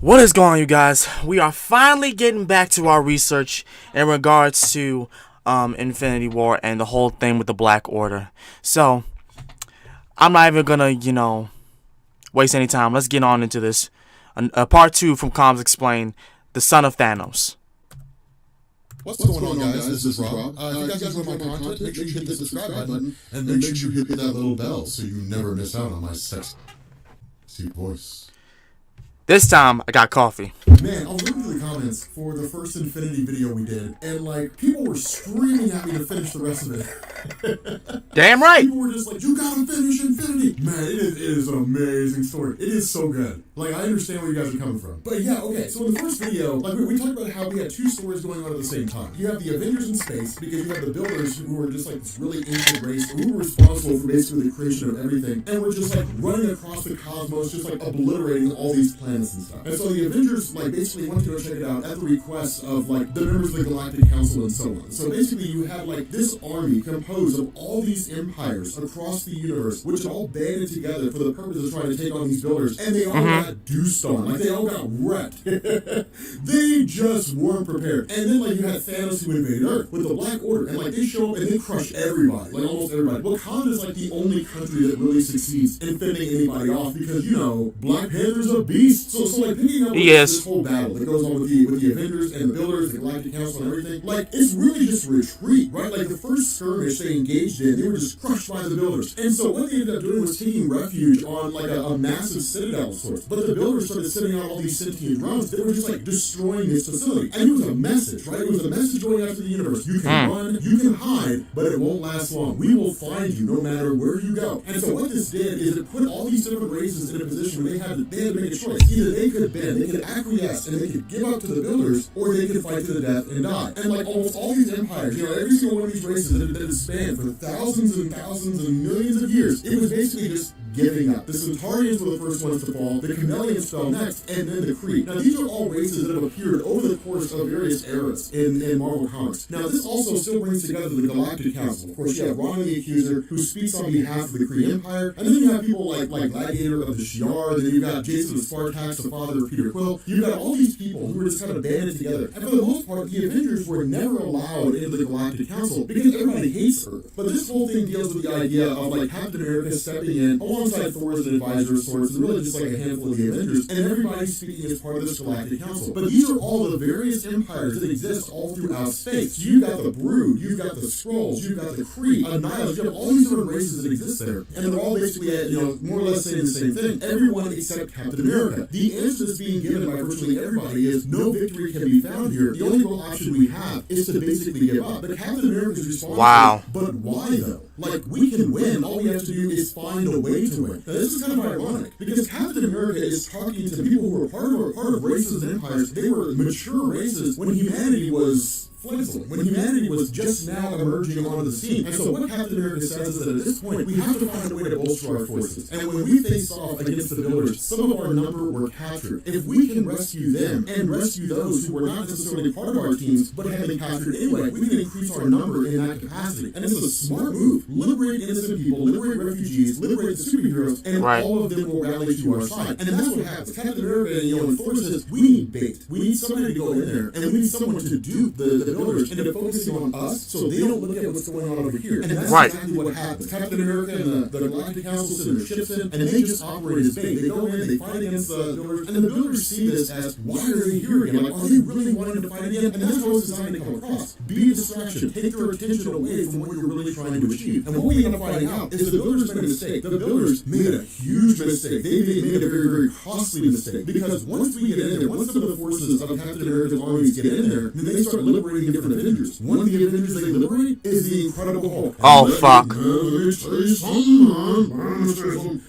What is going on, you guys? We are finally getting back to our research in regards to Infinity War and the whole thing with the Black Order. So, I'm not even gonna, waste any time. Let's get on into this. Part 2 from ComicsExplained, the son of Thanos. What's going on, guys? This is Rob. If you guys enjoy my content, make sure you hit the subscribe button and make sure you hit that little bell so you never miss out on my sexy voice. This time, I got coffee. Man, I was looking through the comments for the first Infinity video we did, and people were screaming at me to finish the rest of it. Damn right! People were just like, you gotta finish Infinity! Man, it is an amazing story. It is so good. I understand where you guys are coming from. But yeah, okay, so in the first video, we talked about how we had two stories going on at the same time. You have the Avengers in space, because you have the builders who were just this really ancient race, who were responsible for basically the creation of everything, and we're just running across the cosmos, just obliterating all these planets and stuff. And so the Avengers, basically went to go check it out at the request of, the members of the Galactic Council and so on. So basically you have, this army composed of all these empires across the universe, which all banded together for the purpose of trying to take on these builders, and they all got deuced on. They all got wrecked. They just weren't prepared. And then, you had Thanos who invaded Earth with the Black Order, and, they show up and they crush everybody, almost everybody. Wakanda is, the only country that really succeeds in fending anybody off because, Black Panther's a beast. So picking up this whole battle that goes on with the Avengers and the Builders, the Galactic Council and everything, it's really just a retreat, right? The first skirmish they engaged in, they were just crushed by the Builders. And so what they ended up doing was taking refuge on, a massive citadel of sorts. But the Builders started sending out all these sentient drones that were just, destroying this facility. And it was a message, right? It was a message going out to the universe. You can run, you can hide, but it won't last long. We will find you no matter where you go. And so what this did is it put all these different races in a position where they had to make a choice. Either they could bend, they could acquiesce, and they could give up to the Builders, or they could fight to the death and die. And almost all these empires, every single one of these races that had spanned for thousands and millions of years, it was basically just giving up. The Centaurians were the first ones to fall, the Chameleons fell next, and then the Kree. Now these are all races that have appeared over the course of various eras in Marvel Comics. Now this also still brings together the Galactic Council. Of course you have Ronnie the Accuser, who speaks on behalf of the Kree Empire, and then you have people like Gladiator of the Shi'ar, then you've got Jason of Spartax, the father of Peter Quill. You've got all these people who were just kind of banded together. And for the most part, the Avengers were never allowed into the Galactic Council because everybody hates Earth. But this whole thing deals with the idea of Captain America stepping in alongside Thor as an advisor of sorts, and really just a handful of the Avengers, and everybody speaking as part of this Galactic Council. But these are all the various empires that exist all throughout space. So you've got the Brood, you've got the Skrulls, you've got the Kree, Annihilus, you have all these different races that exist there, and they're all basically, more or less saying the same thing. Everyone except Captain America. The answer that's being given by virtually everybody is no victory can be found here. The only real option we have is to basically give up. But Captain America's response is, but why though? We can win. All we have to do is find a way to win. Now, this is kind of ironic, because Captain America is talking to people who were part of races and empires. They were mature races when humanity was fledgling, when humanity was just now emerging onto the scene. And so what Captain America says is that at this point, we have to find a way to bolster our forces. And when we faced off against the Builders, some of our number were captured. If we can rescue them, and rescue those who were not necessarily part of our teams, but had been captured anyway, we can increase our number in that capacity. And it's a smart move. Liberate innocent people, liberate refugees, liberate the superheroes, and all of them will rally to our side. And that's what happens. Captain America, and Thor says, we need bait. We need somebody to go in there, and we need someone to dupe the Builders into focusing on us so they don't look at what's going on over here. And that's exactly what happens. Captain America and the Galactic Council send their ships in, and they just operate as bait. They go in, they fight against the Builders, and the Builders see this as, why are they here again? Are they really wanting to fight again? And that's how it's designed to come across. Be a distraction. Take their attention away from what you're really trying to achieve. And what we end up finding out is the Builders made a mistake. The Builders made a huge mistake. They made a very, very costly mistake. Because once we get in there, once some of the forces of Captain America's armies get in there, then they start liberating different Avengers. One of the Avengers they liberate is the Incredible Hulk. Oh, fuck. The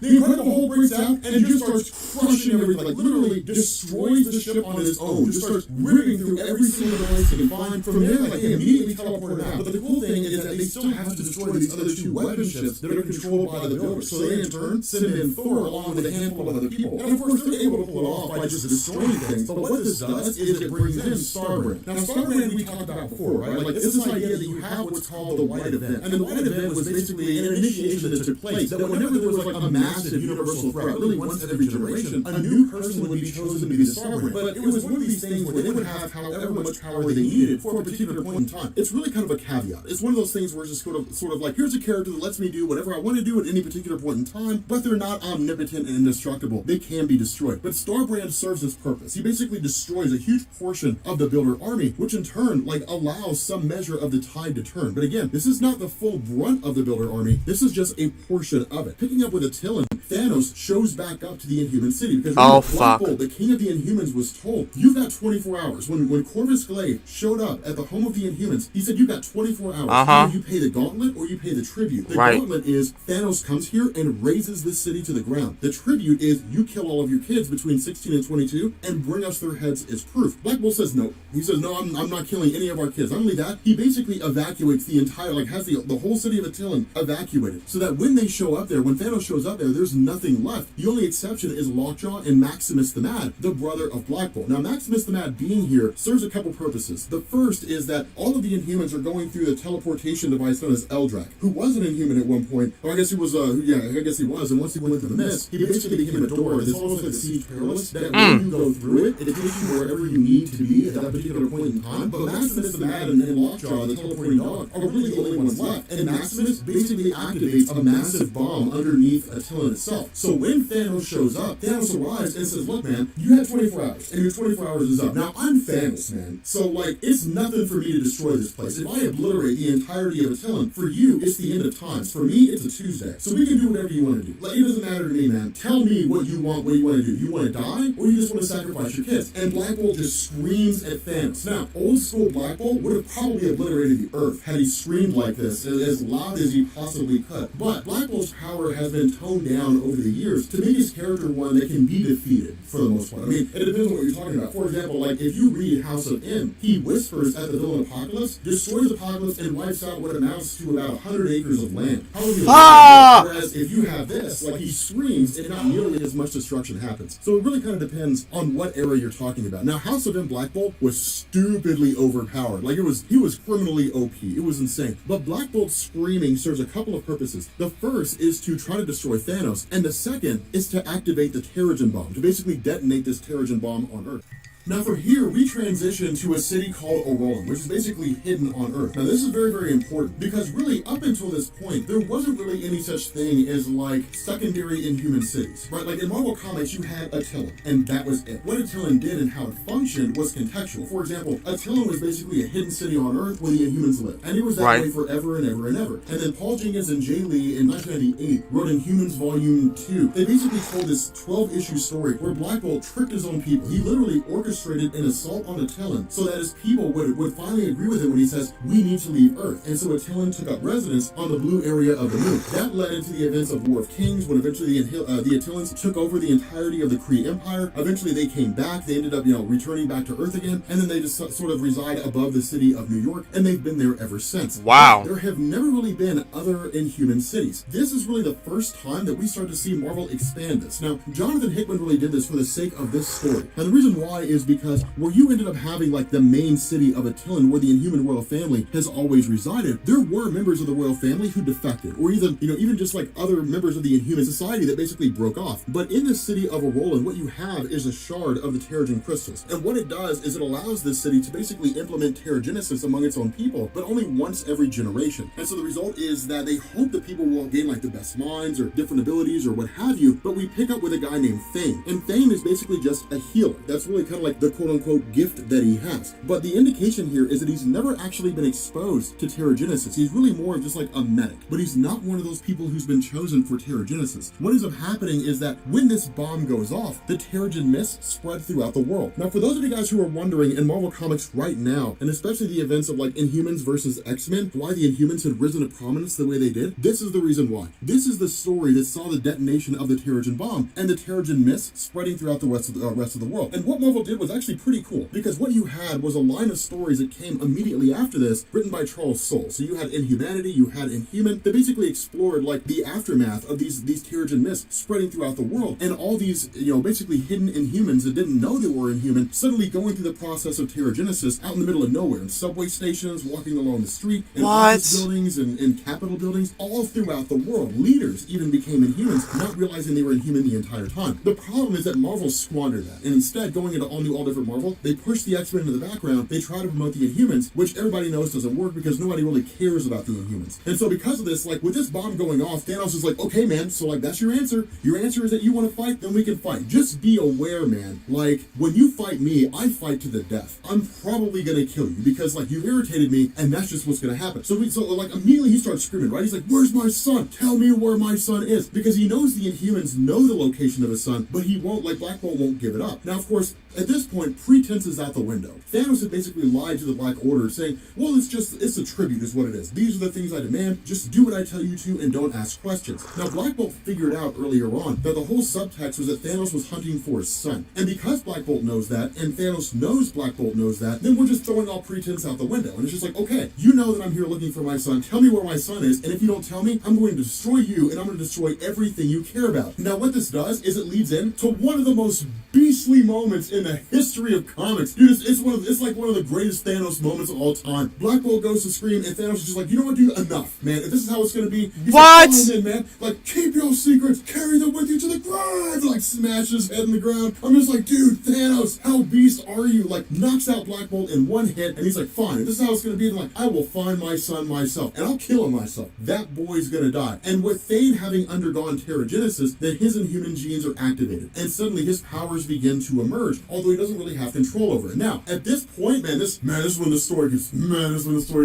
Incredible Hulk breaks out and just starts crushing everything, literally destroys the ship on its own, just starts ripping through every single device they can find. From there, they immediately teleport out. But the cool thing is that they still have to destroy the these other two weapon ships that are controlled by the Builders. So they in turn send in Thor along with a handful of other people. And of course, they're able to pull it off by just destroying things. But what this does is it brings in Starbrand. Now, Starbrand we talked about before, right? Like, it's this idea that you have what's called the White Event. And the White Event was basically an initiation that took place that whenever there was like a massive universal threat, really once every generation, a new person would be chosen to be the Starbrand. But it was one of these things where they would have however much power they needed for a particular point in time. It's really kind of a caveat. It's one of those things where it's just sort of like, here's a character that lets me do whatever I want to do at any particular point in time, but they're not omnipotent and indestructible. They can be destroyed. But Starbrand serves its purpose. He basically destroys a huge portion of the Builder army, which in turn like allows some measure of the tide to turn. But again, this is not the full brunt of the Builder army. This is just a portion of it. Picking up with Attilan, Thanos shows back up to the Inhuman City because Black Bolt, the king of the Inhumans, was told, you've got 24 hours. When Corvus Glaive showed up at the home of the Inhumans, he said, you've got 24 hours. Either you pay the gauntlet or you pay the tribute. The gauntlet is Thanos comes here and razes this city to the ground. The tribute is you kill all of your kids between 16 and 22 and bring us their heads as proof. Black Bolt says no. He says, no, I'm not killing any of our kids. Not only that, he basically evacuates the entire, like has the whole city of Attilan evacuated. So that when they show up there, when Thanos shows up there, there's nothing left. The only exception is Lockjaw and Maximus the Mad, the brother of Black Bolt. Now, Maximus the Mad being here serves a couple purposes. The first is that all of the Inhumans are going through the teleportation device known as Eldrak, who was an Inhuman at one point. Or I guess he was, I guess he was. And once he went through the mist, he basically became a door. It's almost like the Siege Perilous, that when you go through it, it takes you wherever you need to be at that particular point in time. But Maximus the Mad and Lockjaw, the teleporting dog, are really the only ones left. And Maximus basically activates a massive bomb underneath Attilan itself. So when Thanos shows up, Thanos arrives and says, look, man, you had 24 hours, and your 24 hours is up. Now, I'm Thanos, man. So, like, it's nothing for me to destroy this place. If I obliterate the entirety of Attilan, for you, it's the end of times. For me, it's a Tuesday. So we can do whatever you want to do. Like, it doesn't matter to me, man. Tell me what you want to do. You want to die, or you just want to sacrifice your kids? And Black Bolt just screams at Thanos. Now, old school Black Bolt would have probably obliterated the Earth had he screamed like this, as loud as he possibly could. But Black Bolt's power has been toned down over the years to make his character one that can be defeated for the most part. I mean, it depends on what you're talking about. For example, like if you read House of M, he whispers at the villain Apocalypse, destroys Apocalypse, and wipes out what amounts to about 100 acres of land. Whereas if you have this, like he screams, and not nearly as much destruction happens. So it really kind of depends on what era you're talking about. Now, House of M Black Bolt was stupidly overpowered. Like he was criminally OP. It was insane. But Black Bolt's screaming serves a couple of purposes. The first is to try to destroy Thanos, and the second is to activate the Terrigen bomb, to basically detonate this Terrigen bomb on Earth. Now from here, we transition to a city called Orolin, which is basically hidden on Earth. Now this is very, very important because really up until this point, there wasn't really any such thing as like secondary Inhuman cities, right? Like in Marvel Comics, you had Attilan, and that was it. What Attilan did and how it functioned was contextual. For example, Attilan was basically a hidden city on Earth where the Inhumans lived, and it was that way forever and ever and ever. And then Paul Jenkins and Jay Lee in 1998 wrote Inhumans Volume 2. They basically told this 12-issue story where Black Bolt tricked his own people. He literally orchestrated an assault on Attilan so that his people would finally agree with him when he says, we need to leave Earth. And so Attilan took up residence on the blue area of the moon. That led into the events of War of Kings, when eventually the Attilans took over the entirety of the Kree Empire. Eventually they came back. They ended up, returning back to Earth again. And then they just sort of reside above the city of New York. And they've been there ever since. Wow. But there have never really been other Inhuman cities. This is really the first time that we start to see Marvel expand this. Now, Jonathan Hickman really did this for the sake of this story. And the reason why is because where you ended up having like the main city of Attilan, where the Inhuman royal family has always resided, there were members of the royal family who defected, or even just like other members of the Inhuman society that basically broke off. But in the city of Orolin, what you have is a shard of the Terrigen crystals, and what it does is it allows this city to basically implement Terrigenesis among its own people, but only once every generation. And so the result is that they hope that people will gain like the best minds or different abilities or what have you. But we pick up with a guy named Thane, and Thane is basically just a healer. That's really kind of like the quote-unquote gift that he has. But the indication here is that he's never actually been exposed to Terrigenesis. He's really more of just like a medic, but he's not one of those people who's been chosen for Terrigenesis. What ends up happening is that when this bomb goes off, the Terrigen mist spread throughout the world. Now, for those of you guys who are wondering, in Marvel Comics right now, and especially the events of like Inhumans versus X-Men, why the Inhumans had risen to prominence the way they did, this is the reason why. This is the story that saw the detonation of the Terrigen bomb and the Terrigen mist spreading throughout the rest of the world. And what Marvel did was was actually pretty cool, because what you had was a line of stories that came immediately after this, written by Charles Soule. So you had Inhumanity, you had Inhuman, that basically explored like the aftermath of these Terrigen mists spreading throughout the world, and all these, basically hidden Inhumans that didn't know they were Inhuman, suddenly going through the process of Terrigenesis out in the middle of nowhere, in subway stations, walking along the street, in office buildings, and capitol buildings, all throughout the world. Leaders even became Inhumans, not realizing they were Inhuman the entire time. The problem is that Marvel squandered that, and instead, going into all new, all different Marvel, they pushed the X-Men into the background. They try to promote the Inhumans, which everybody knows doesn't work because nobody really cares about the Inhumans. And so because of this, like with this bomb going off, Thanos is like, okay man, so like that's your answer. Your answer is that you want to fight, then we can fight. Just be aware, man. Like when you fight me, I fight to the death. I'm probably gonna kill you because like you irritated me, and that's just what's gonna happen. So like immediately he starts screaming, right? He's like, where's my son? Tell me where my son is, because he knows the Inhumans know the location of his son, but he won't. Like Black Bolt won't give it up. Now, of course, at this point, pretense is out the window. Thanos had basically lied to the Black Order, saying, well, it's a tribute is what it is. These are the things I demand. Just do what I tell you to and don't ask questions. Now, Black Bolt figured out earlier on that the whole subtext was that Thanos was hunting for his son. And because Black Bolt knows that, and Thanos knows Black Bolt knows that, then we're just throwing all pretense out the window. And it's just like, okay, you know that I'm here looking for my son. Tell me where my son is. And if you don't tell me, I'm going to destroy you, and I'm going to destroy everything you care about. Now, what this does is it leads in to one of the most beastly moments in the history of comics. Dude, it's like one of the greatest Thanos moments of all time. Black Bolt goes to scream, and Thanos is just like, you know what, dude, enough, man. If this is how it's gonna be, he's what? Like, in, man. Like, keep your secrets, carry them with you to the grave. Like, smash his head in the ground. I'm just like, dude, Thanos, how beast are you? Like, knocks out Black Bolt in one hit, and he's like, fine, if this is how it's gonna be, then like, I will find my son myself, and I'll kill him myself. That boy's gonna die. And with Thane having undergone Terrigenesis, then his Inhuman genes are activated, and suddenly his powers begin to emerge, although he doesn't really have control over it. Now, at this point, this is when the story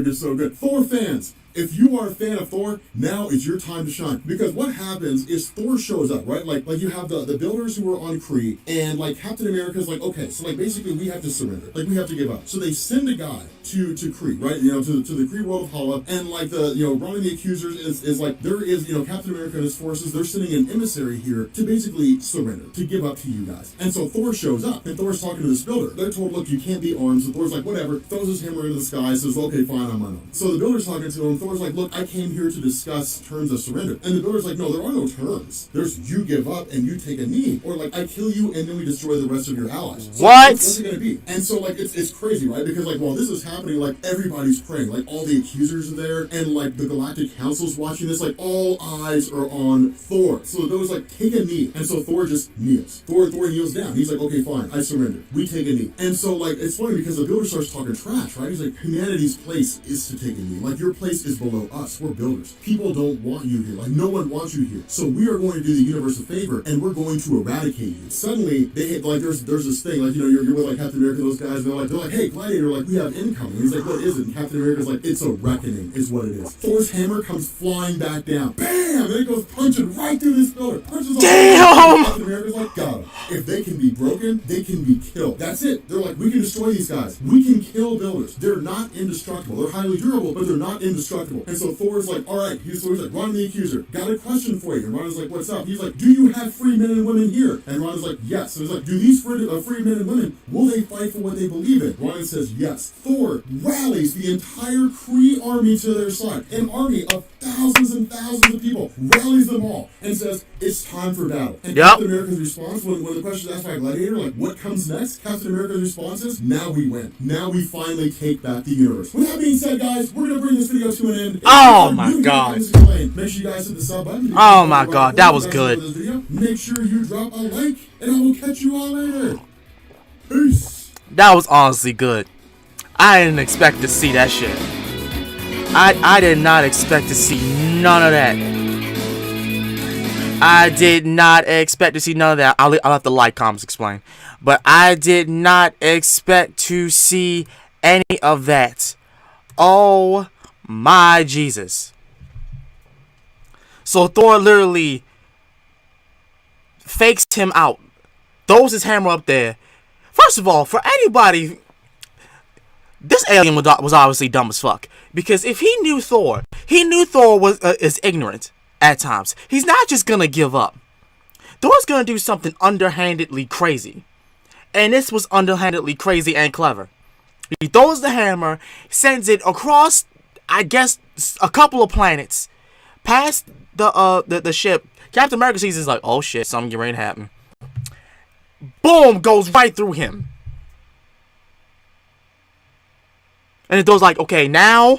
gets so good. Thor fans, if you are a fan of Thor, now is your time to shine. Because what happens is Thor shows up, right? Like you have the builders who are on Kree, and like Captain America's like, okay, so like basically we have to surrender. Like we have to give up. So they send a guy to Kree, right? To the Kree world of Hala, and like the, running the accusers is like, there is, Captain America and his forces, they're sending an emissary here to basically surrender, to give up to you guys. And so Thor shows up, and Thor's talking to this builder. They're told, look, you can't be armed. So Thor's like, whatever, throws his hammer into the sky, says, okay, fine, I'm my own. So the builder's talking to him. Thor's like, look, I came here to discuss terms of surrender. And the builder's like, no, there are no terms. There's you give up and you take a knee, or like I kill you and then we destroy the rest of your allies. So what? What's it gonna be? And so like it's crazy, right? Because like while this is happening, like everybody's praying, like all the accusers are there, and like the Galactic Council's watching this, like all eyes are on Thor. So the builder's like, take a knee. And so Thor just kneels. Thor kneels down. He's like, okay, fine, I surrender. We take a knee. And so like it's funny because the builder starts talking trash, right? He's like, humanity's place is to take a knee. Like your place is below us. We're builders. People don't want you here. Like no one wants you here. So we are going to do the universe a favor, and we're going to eradicate you. Suddenly they hit, like there's this thing, like you're with like Captain America, those guys, they're like, hey Gladiator, like we have incoming. He's like, what is it? And Captain America's like, it's a reckoning, is what it is. Thor's hammer comes flying back down. Bam! And it goes punching right through this builder. Punches damn! Captain America's like, got him. If they can be broken, they can be killed. That's it. They're like, we can destroy these guys. We can kill builders. They're not indestructible. They're highly durable, but they're not indestructible. And so Thor's like, all right. He's like, Ron the Accuser, got a question for you. And Ron is like, what's up? He's like, do you have free men and women here? And Ron is like, yes. So he's like, do these free men and women, will they fight for what they believe in? Ron says, yes. Thor rallies the entire Kree army to their side. An army of thousands and thousands of people, rallies them all, and says, it's time for battle. And Captain America's response, when the question is asked by Gladiator, like, what comes next? Captain America's response is, now we win. Now we finally take back the universe. With that being said, guys, we're going to bring this video to an end. Oh my god. Make sure you guys hit the sub button. Oh my god, that was good. Make sure you drop a like, and I will catch you all later. Peace. That was honestly good. I didn't expect to see that shit. I did not expect to see none of that. I did not expect to see none of that. I'll have to like, comments, explain. But I did not expect to see any of that. Oh my Jesus. So Thor literally fakes him out, throws his hammer up there. First of all, for anybody, this alien was obviously dumb as fuck. Because if he knew Thor was is ignorant at times. He's not just gonna give up. Thor's gonna do something underhandedly crazy. And this was underhandedly crazy and clever. He throws the hammer, sends it across, I guess, a couple of planets, past the ship. Captain America sees this like, oh shit, something ready to happen. Boom, goes right through him. And it goes like, okay, now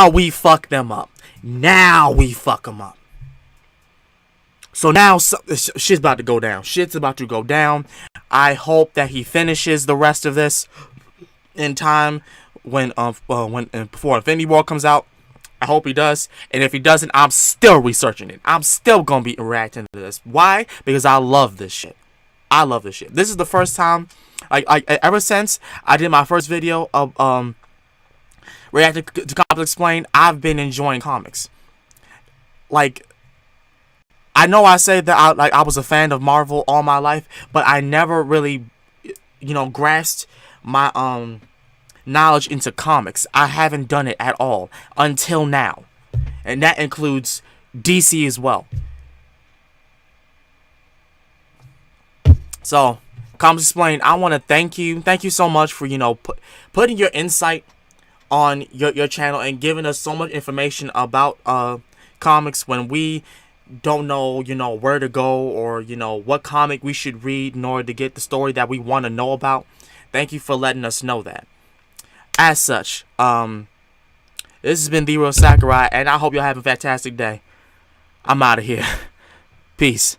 we fuck them up. Now we fuck them up. So now shit's about to go down. Shit's about to go down. I hope that he finishes the rest of this in time when before Infinity War comes out. I hope he does. And if he doesn't, I'm still researching it. I'm still gonna be reacting to this. Why? Because I love this shit. I love this shit. This is the first time, ever since I did my first video of reacting to Comics Explained, I've been enjoying comics. Like, I know I say that I was a fan of Marvel all my life, but I never really, grasped my knowledge into comics. I haven't done it at all until now, and that includes DC as well. So, Comics Explained, I want to thank you so much for putting your insight on your channel and giving us so much information about comics when we don't know where to go, or what comic we should read in order to get the story that we want to know about. Thank you for letting us know that. As such, this has been The Real Sakurai, and I hope y'all have a fantastic day. I'm out of here. Peace.